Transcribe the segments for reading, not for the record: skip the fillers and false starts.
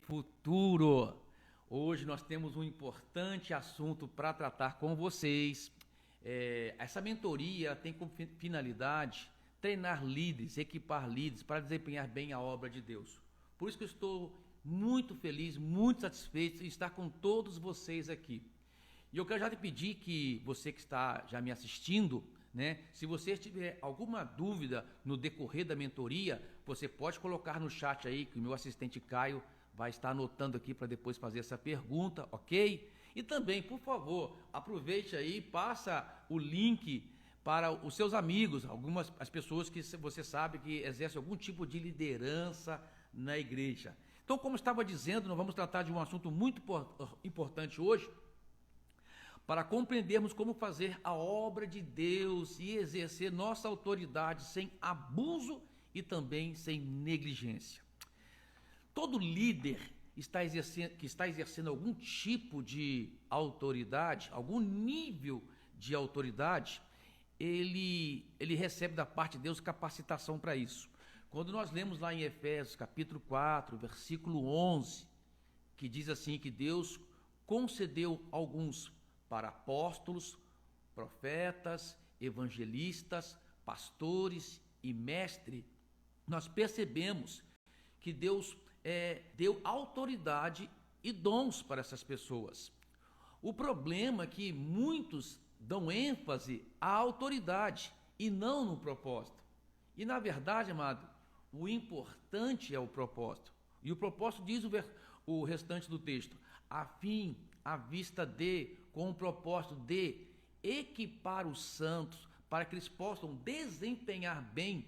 Futuro. Hoje nós temos um importante assunto para tratar com vocês. Essa mentoria tem como finalidade treinar líderes, equipar líderes para desempenhar bem a obra de Deus. Por isso que eu estou muito feliz, muito satisfeito em estar com todos vocês aqui. E eu quero já te pedir que você que está já me assistindo, né, se você tiver alguma dúvida no decorrer da mentoria, você pode colocar no chat aí, que o meu assistente Caio vai estar anotando aqui para depois fazer essa pergunta, ok? E também, por favor, aproveite aí, passa o link para os seus amigos, as pessoas que você sabe que exercem algum tipo de liderança na igreja. Então, como eu estava dizendo, nós vamos tratar de um assunto muito importante hoje, para compreendermos como fazer a obra de Deus e exercer nossa autoridade sem abuso e também sem negligência. Todo líder que está exercendo algum tipo de autoridade, algum nível de autoridade, ele recebe da parte de Deus capacitação para isso. Quando nós lemos lá em Efésios capítulo 4, versículo 11, que diz assim, que Deus concedeu alguns para apóstolos, profetas, evangelistas, pastores e mestres, nós percebemos que Deus deu autoridade e dons para essas pessoas. O problema é que muitos dão ênfase à autoridade e não no propósito. E na verdade, amado, o importante é o propósito. E o propósito diz o restante do texto, a fim, à vista de, com o propósito de equipar os santos para que eles possam desempenhar bem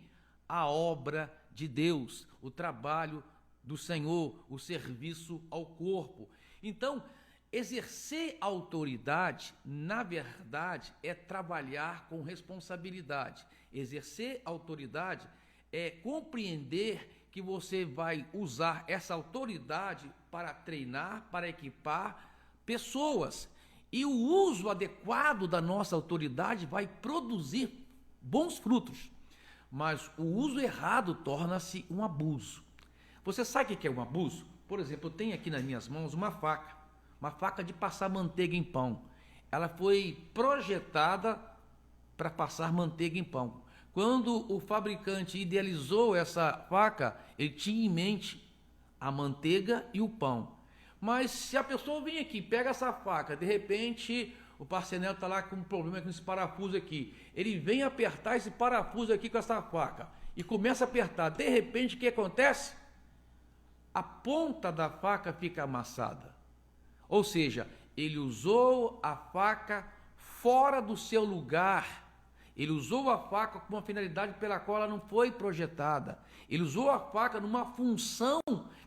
a obra de Deus, o trabalho do Senhor, o serviço ao corpo. Então, exercer autoridade, na verdade, é trabalhar com responsabilidade. Exercer autoridade é compreender que você vai usar essa autoridade para treinar, para equipar pessoas. E o uso adequado da nossa autoridade vai produzir bons frutos. Mas o uso errado torna-se um abuso. Você sabe o que é um abuso? Por exemplo, eu tenho aqui nas minhas mãos uma faca de passar manteiga em pão. Ela foi projetada para passar manteiga em pão. Quando o fabricante idealizou essa faca, ele tinha em mente a manteiga e o pão. Mas se a pessoa vem aqui, pega essa faca, de repente o parceiro está lá com um problema com esse parafuso aqui, ele vem apertar esse parafuso aqui com essa faca e começa a apertar, de repente o que acontece? A ponta da faca fica amassada. Ou seja, ele usou a faca fora do seu lugar. Ele usou a faca com uma finalidade pela qual ela não foi projetada. Ele usou a faca numa função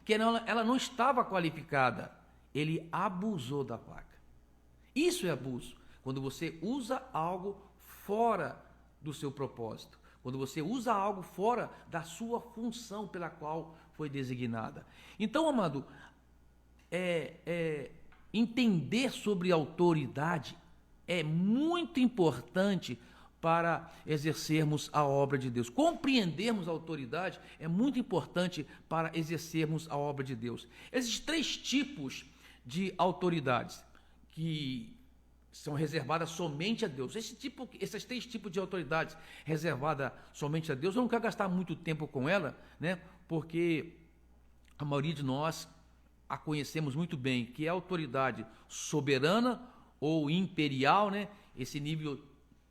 que ela não estava qualificada. Ele abusou da faca. Isso é abuso. Quando você usa algo fora do seu propósito. Quando você usa algo fora da sua função pela qual foi designada. Então, amado, entender sobre autoridade é muito importante para exercermos a obra de Deus. Compreendermos a autoridade é muito importante para exercermos a obra de Deus. Existem 3 tipos de autoridades que são reservadas somente a Deus. Esses 3 tipos de autoridades reservadas somente a Deus, eu não quero gastar muito tempo com ela, né? Porque a maioria de nós a conhecemos muito bem, que é a autoridade soberana ou imperial, né? Esse nível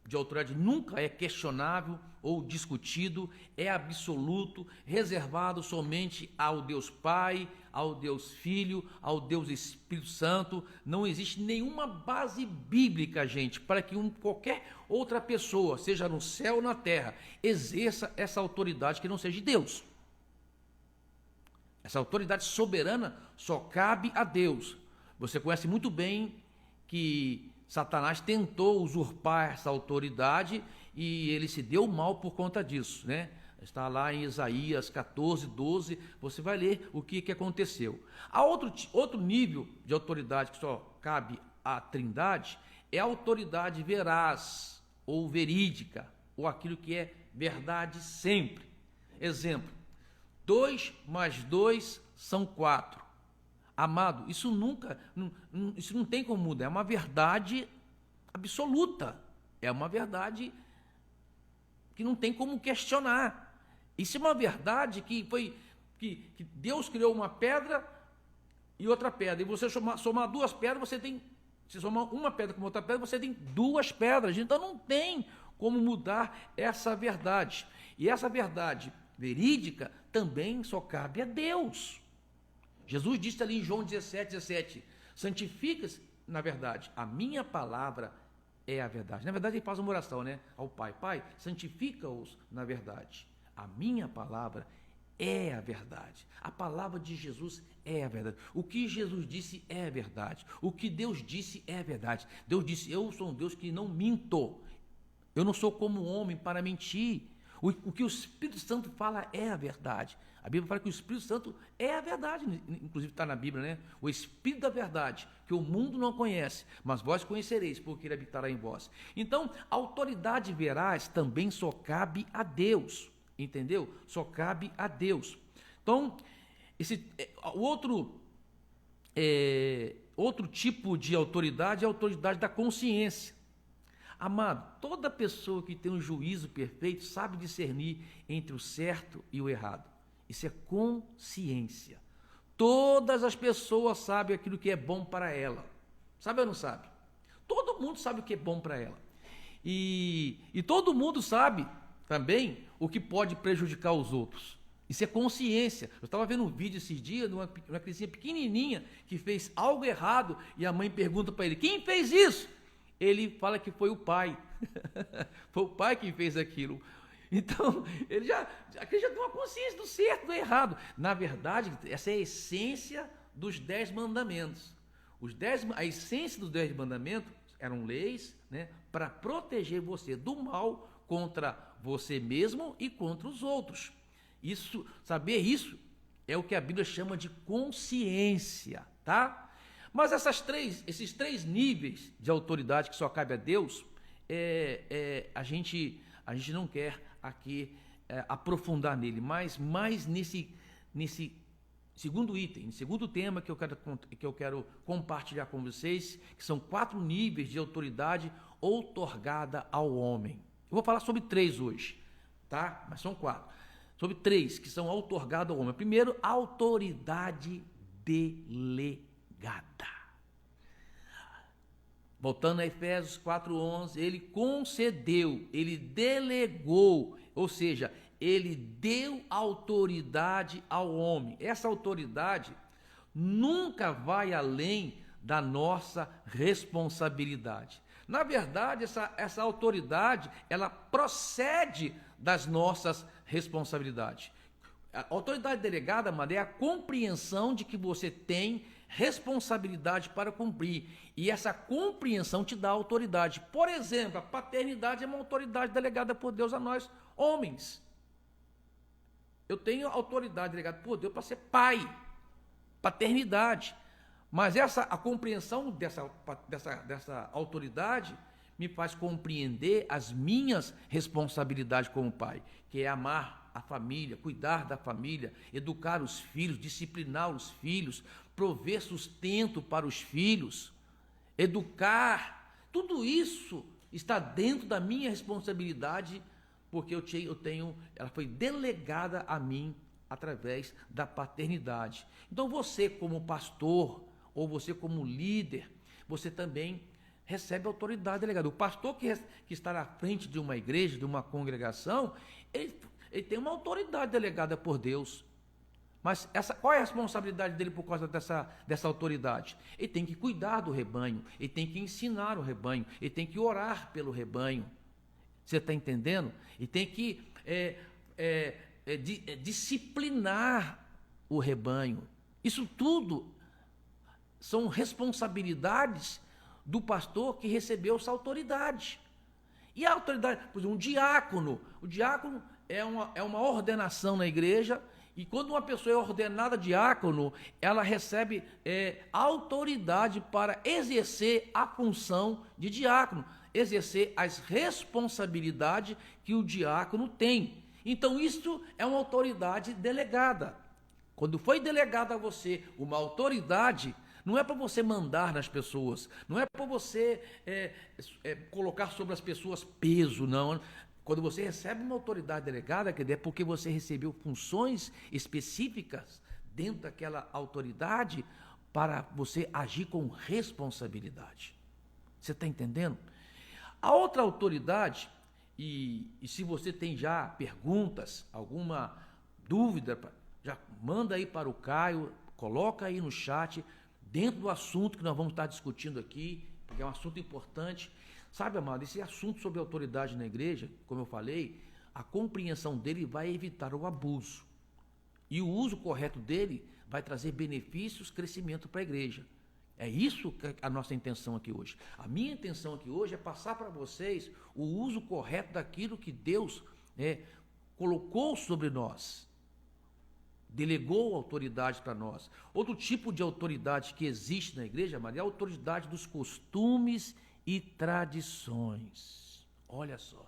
de autoridade nunca é questionável ou discutido, é absoluto, reservado somente ao Deus Pai, ao Deus Filho, ao Deus Espírito Santo. Não existe nenhuma base bíblica, gente, para que qualquer outra pessoa, seja no céu ou na terra, exerça essa autoridade que não seja de Deus. Essa autoridade soberana só cabe a Deus. Você conhece muito bem que Satanás tentou usurpar essa autoridade e ele se deu mal por conta disso, né? Está lá em Isaías 14, 12, você vai ler o que aconteceu. Há outro nível de autoridade que só cabe à Trindade, é a autoridade veraz ou verídica, ou aquilo que é verdade sempre. Exemplo, 2 mais 2 são 4. Amado, isso isso não tem como mudar, é uma verdade absoluta, é uma verdade que não tem como questionar. Isso é uma verdade que Deus criou uma pedra e outra pedra, e você somar duas pedras, se somar uma pedra com outra pedra, você tem duas pedras, então não tem como mudar essa verdade. E essa verdade verídica também só cabe a Deus. Jesus disse ali em João 17, santifica-se, na verdade, a minha palavra é a verdade. Na verdade, ele faz uma oração, né, ao Pai. Pai, santifica-os na verdade. A minha palavra é a verdade. A palavra de Jesus é a verdade. O que Jesus disse é a verdade. O que Deus disse é a verdade. Deus disse, eu sou um Deus que não minto. Eu não sou como homem para mentir. O que o Espírito Santo fala é a verdade. A Bíblia fala que o Espírito Santo é a verdade, inclusive está na Bíblia, né? O Espírito da verdade, que o mundo não conhece, mas vós conhecereis, porque ele habitará em vós. Então, a autoridade veraz também só cabe a Deus, entendeu? Só cabe a Deus. Então, outro tipo de autoridade é a autoridade da consciência. Amado, toda pessoa que tem um juízo perfeito sabe discernir entre o certo e o errado. Isso é consciência. Todas as pessoas sabem aquilo que é bom para ela. Sabe ou não sabe? Todo mundo sabe o que é bom para ela. E todo mundo sabe também o que pode prejudicar os outros. Isso é consciência. Eu estava vendo um vídeo esses dias de uma criancinha pequenininha que fez algo errado e a mãe pergunta para ele, quem fez isso? Ele fala que foi o pai. Foi o pai que fez aquilo. Então, ele já tem uma consciência do certo e do errado. Na verdade, essa é a essência dos 10 mandamentos. A essência dos 10 mandamentos eram leis, né, para proteger você do mal contra você mesmo e contra os outros. Saber isso é o que a Bíblia chama de consciência, tá? Mas esses três níveis de autoridade que só cabe a Deus, a gente não quer aqui aprofundar nele, mas mais nesse segundo item, segundo tema que eu quero compartilhar com vocês, que são 4 níveis de autoridade outorgada ao homem. Eu vou falar sobre 3 hoje, tá? Mas são 4. Sobre 3 que são outorgados ao homem. Primeiro, autoridade delegada. Voltando a Efésios 4:11, ele concedeu, ele delegou, ou seja, ele deu autoridade ao homem. Essa autoridade nunca vai além da nossa responsabilidade. Na verdade, essa autoridade, ela procede das nossas responsabilidades. A autoridade delegada, amado, é a compreensão de que você tem responsabilidade para cumprir, e essa compreensão te dá autoridade. Por exemplo, a paternidade é uma autoridade delegada por Deus a nós, homens. Eu tenho autoridade delegada por Deus para ser pai, paternidade, mas a compreensão dessa autoridade me faz compreender as minhas responsabilidades como pai, que é amar a família, cuidar da família, educar os filhos, disciplinar os filhos, prover sustento para os filhos, educar. Tudo isso está dentro da minha responsabilidade, porque ela foi delegada a mim através da paternidade. Então você, como pastor, ou você como líder, você também recebe autoridade delegada. O pastor que está na frente de uma igreja, de uma congregação, ele tem uma autoridade delegada por Deus. Mas qual é a responsabilidade dele por causa dessa autoridade? Ele tem que cuidar do rebanho, ele tem que ensinar o rebanho, ele tem que orar pelo rebanho. Você está entendendo? Ele tem que disciplinar o rebanho. Isso tudo são responsabilidades do pastor que recebeu essa autoridade. E a autoridade, por exemplo, o diácono é uma ordenação na igreja, e quando uma pessoa é ordenada diácono, ela recebe autoridade para exercer a função de diácono, exercer as responsabilidades que o diácono tem. Então, isso é uma autoridade delegada. Quando foi delegado a você uma autoridade, não é para você mandar nas pessoas, não é para você colocar sobre as pessoas peso, não. Quando você recebe uma autoridade delegada, é porque você recebeu funções específicas dentro daquela autoridade para você agir com responsabilidade. Você está entendendo? A outra autoridade, e se você tem já perguntas, alguma dúvida, já manda aí para o Caio, coloca aí no chat, dentro do assunto que nós vamos estar discutindo aqui, porque é um assunto importante. Sabe, amado, esse assunto sobre autoridade na igreja, como eu falei, a compreensão dele vai evitar o abuso. E o uso correto dele vai trazer benefícios, crescimento para a igreja. É isso que é a nossa intenção aqui hoje. A minha intenção aqui hoje é passar para vocês o uso correto daquilo que Deus colocou sobre nós. Delegou autoridade para nós. Outro tipo de autoridade que existe na igreja, Maria, é a autoridade dos costumes e tradições. Olha só.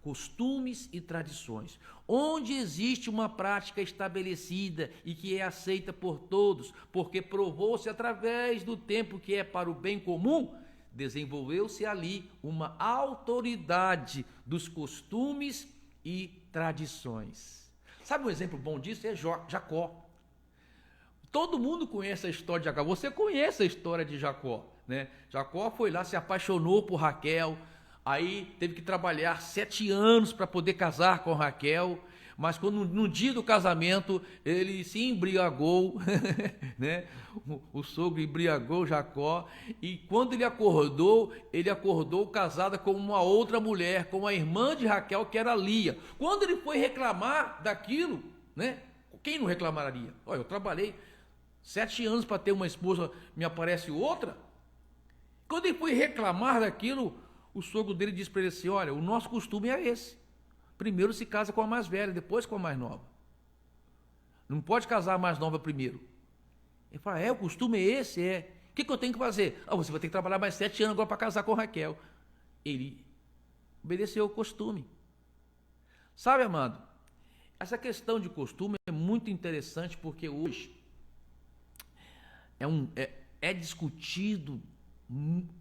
Costumes e tradições. Onde existe uma prática estabelecida e que é aceita por todos, porque provou-se através do tempo que é para o bem comum, desenvolveu-se ali uma autoridade dos costumes e tradições. Sabe um exemplo bom disso? É Jacó. Todo mundo conhece a história de Jacó. Você conhece a história de Jacó, né? Jacó foi lá, se apaixonou por Raquel, aí teve que trabalhar 7 anos para poder casar com Raquel, mas quando no dia do casamento ele se embriagou, né? O sogro embriagou Jacó, e quando ele acordou casada com uma outra mulher, com a irmã de Raquel, que era Lia. Quando ele foi reclamar daquilo, né? Quem não reclamaria? Olha, eu trabalhei 7 anos para ter uma esposa, me aparece outra. Quando ele foi reclamar daquilo, o sogro dele disse para ele assim: olha, o nosso costume é esse. Primeiro se casa com a mais velha, depois com a mais nova. Não pode casar a mais nova primeiro. Ele fala: o costume é esse? O que eu tenho que fazer? Você vai ter que trabalhar mais 7 anos agora para casar com Raquel. Ele obedeceu o costume. Sabe, amado, essa questão de costume é muito interessante, porque hoje é discutido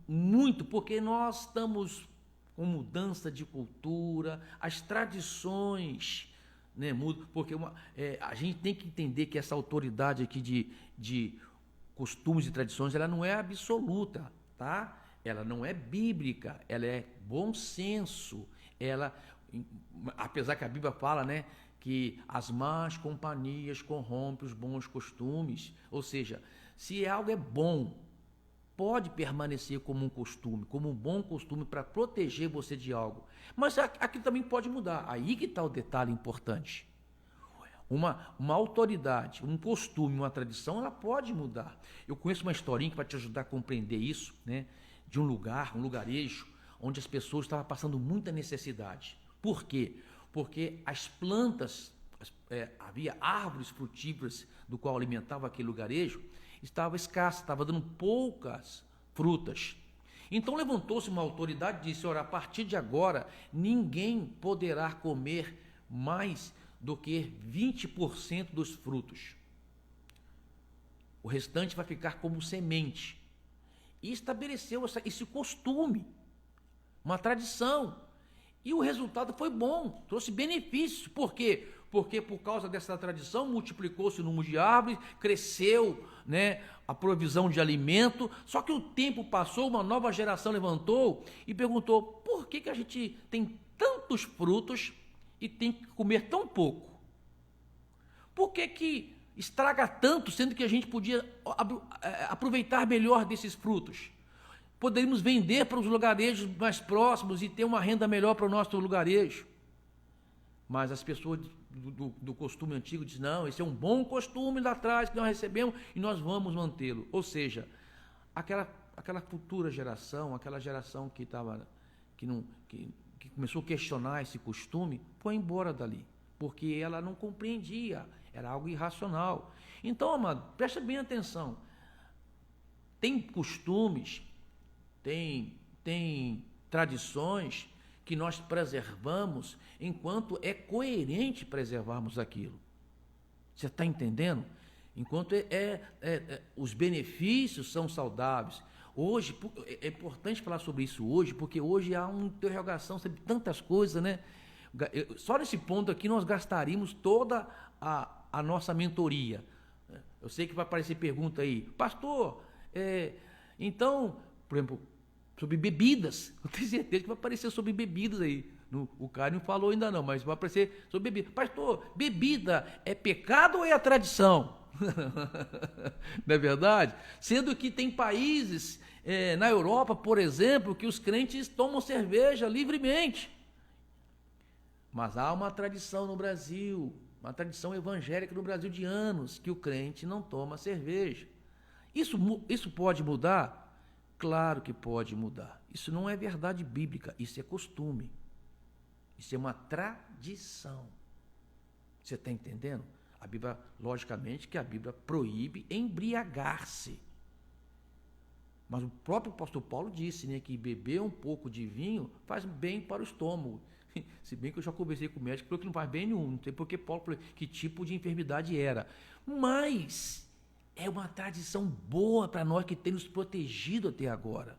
muito, porque nós estamos com mudança de cultura, as tradições, né, mudam, porque a gente tem que entender que essa autoridade aqui de costumes e tradições, ela não é absoluta, tá? Ela não é bíblica, ela é bom senso, apesar que a Bíblia fala, né, que as más companhias corrompem os bons costumes, ou seja, se algo é bom, pode permanecer como um costume, como um bom costume para proteger você de algo. Mas aquilo também pode mudar. Aí que está o detalhe importante. Uma autoridade, um costume, uma tradição, ela pode mudar. Eu conheço uma historinha que vai te ajudar a compreender isso, né? De um lugarejo, onde as pessoas estavam passando muita necessidade. Por quê? Porque as plantas, havia árvores frutíferas do qual alimentava aquele lugarejo, estava escassa, estava dando poucas frutas. Então levantou-se uma autoridade e disse: olha, a partir de agora, ninguém poderá comer mais do que 20% dos frutos. O restante vai ficar como semente. E estabeleceu esse costume, uma tradição. E o resultado foi bom, trouxe benefícios. Por quê? Porque por causa dessa tradição multiplicou-se o número de árvores, cresceu, né, a provisão de alimento. Só que o tempo passou, uma nova geração levantou e perguntou: por que a gente tem tantos frutos e tem que comer tão pouco? Por que estraga tanto, sendo que a gente podia aproveitar melhor desses frutos? Poderíamos vender para os lugarejos mais próximos e ter uma renda melhor para o nosso lugarejo. Mas as pessoas do costume antigo dizem: não, esse é um bom costume lá atrás que nós recebemos e nós vamos mantê-lo. Ou seja, aquela futura geração, aquela geração que começou a questionar esse costume, foi embora dali, porque ela não compreendia, era algo irracional. Então, amado, presta bem atenção. Tem costumes, tem tradições que nós preservamos enquanto é coerente preservarmos aquilo. Você está entendendo? Enquanto os benefícios são saudáveis. Hoje, é importante falar sobre isso hoje, porque hoje há uma interrogação sobre tantas coisas, né? Só nesse ponto aqui nós gastaríamos toda a nossa mentoria. Eu sei que vai aparecer pergunta aí, pastor, então, por exemplo, sobre bebidas, eu tenho certeza que vai aparecer sobre bebidas aí. O Caio não falou ainda não, mas vai aparecer sobre bebida. Pastor, bebida é pecado ou é a tradição? Não é verdade? Sendo que tem países, na Europa, por exemplo, que os crentes tomam cerveja livremente. Mas há uma tradição no Brasil, uma tradição evangélica no Brasil de anos, que o crente não toma cerveja. Isso pode mudar? Claro que pode mudar. Isso não é verdade bíblica, isso é costume. Isso é uma tradição. Você está entendendo? A Bíblia, logicamente, que a Bíblia proíbe embriagar-se. Mas o próprio apóstolo Paulo disse, né, que beber um pouco de vinho faz bem para o estômago. Se bem que eu já conversei com o médico, falou que não faz bem nenhum. Não sei porque Paulo falou que tipo de enfermidade era. Mas é uma tradição boa para nós que tem nos protegido até agora.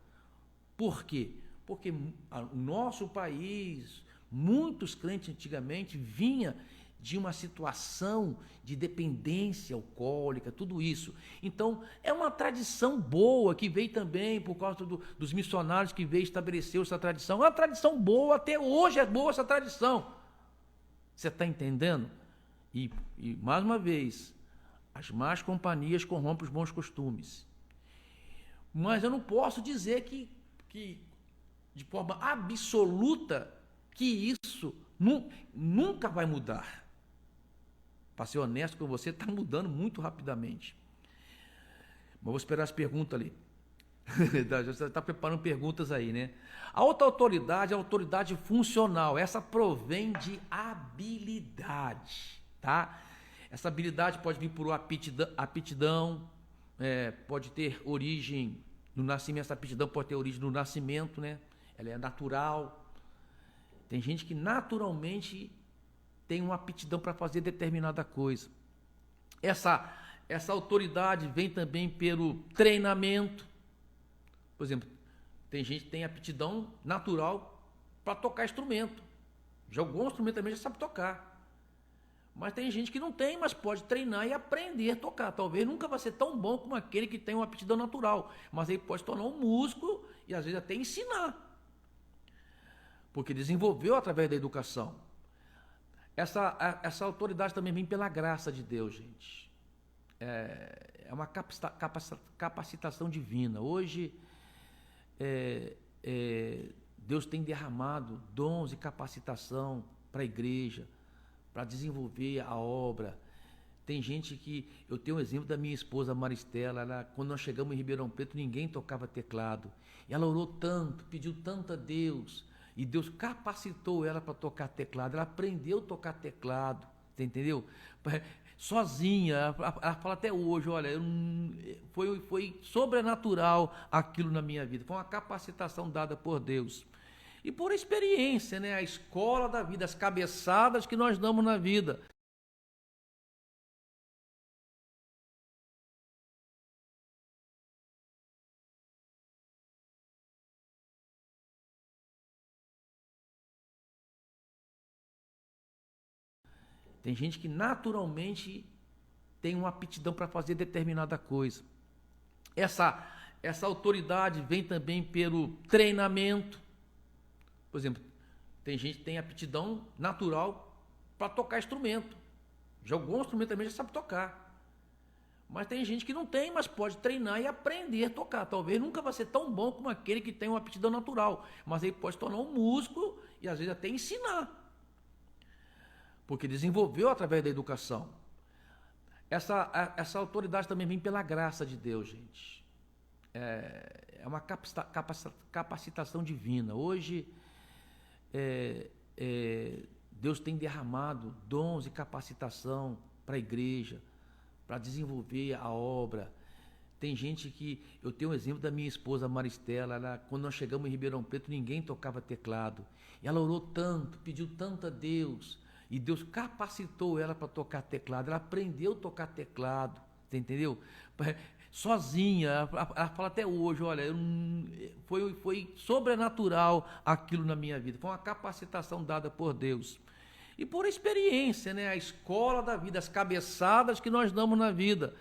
Por quê? Porque o nosso país, muitos crentes antigamente vinha de uma situação de dependência alcoólica, tudo isso. Então, é uma tradição boa que veio também por causa dos missionários que veio estabelecer essa tradição. É uma tradição boa, até hoje é boa essa tradição. Você está entendendo? E, mais uma vez, as más companhias corrompem os bons costumes. Mas eu não posso dizer que de forma absoluta, que isso nunca vai mudar. Para ser honesto com você, está mudando muito rapidamente. Mas vou esperar as perguntas ali. Você está preparando perguntas aí, né? A outra autoridade é a autoridade funcional. Essa provém de habilidade, tá? Essa habilidade pode vir por aptidão, pode ter origem no nascimento. Essa aptidão pode ter origem no nascimento, né? Ela é natural. Tem gente que naturalmente tem uma aptidão para fazer determinada coisa. Essa autoridade vem também pelo treinamento. Por exemplo, tem gente que tem aptidão natural para tocar instrumento. Jogou um instrumento também, já sabe tocar. Mas tem gente que não tem, mas pode treinar e aprender a tocar. Talvez nunca vai ser tão bom como aquele que tem uma aptidão natural, mas ele pode se tornar um músico e às vezes até ensinar. Porque desenvolveu através da educação. Essa autoridade também vem pela graça de Deus, gente. É uma capacitação divina. Hoje, Deus tem derramado dons e capacitação para a igreja, para desenvolver a obra. Tem gente que... Eu tenho um exemplo da minha esposa Maristela. Quando nós chegamos em Ribeirão Preto, ninguém tocava teclado. E ela orou tanto, pediu tanto a Deus... E Deus capacitou ela para tocar teclado. Ela aprendeu a tocar teclado. Você entendeu? Sozinha. Ela fala até hoje, olha, foi sobrenatural aquilo na minha vida. Foi uma capacitação dada por Deus. E por experiência, né? A escola da vida, as cabeçadas que nós damos na vida. Tem gente que naturalmente tem uma aptidão para fazer determinada coisa. Essa autoridade vem também pelo treinamento. Por exemplo, tem gente que tem aptidão natural para tocar instrumento. Jogou um instrumento também, já sabe tocar. Mas tem gente que não tem, mas pode treinar e aprender a tocar. Talvez nunca vai ser tão bom como aquele que tem uma aptidão natural, mas ele pode se tornar um músico e às vezes até ensinar. Porque desenvolveu através da educação. Essa autoridade também vem pela graça de Deus, gente. É uma capacitação divina. Hoje, Deus tem derramado dons e capacitação para a igreja, para desenvolver a obra. Tem gente que... Eu tenho um exemplo da minha esposa Maristela. Quando nós chegamos em Ribeirão Preto, ninguém tocava teclado. E ela orou tanto, pediu tanto a Deus... E Deus capacitou ela para tocar teclado. Ela aprendeu a tocar teclado, você entendeu? Sozinha, ela fala até hoje, olha, foi sobrenatural aquilo na minha vida. Foi uma capacitação dada por Deus. E por experiência, né? A escola da vida, as cabeçadas que nós damos na vida.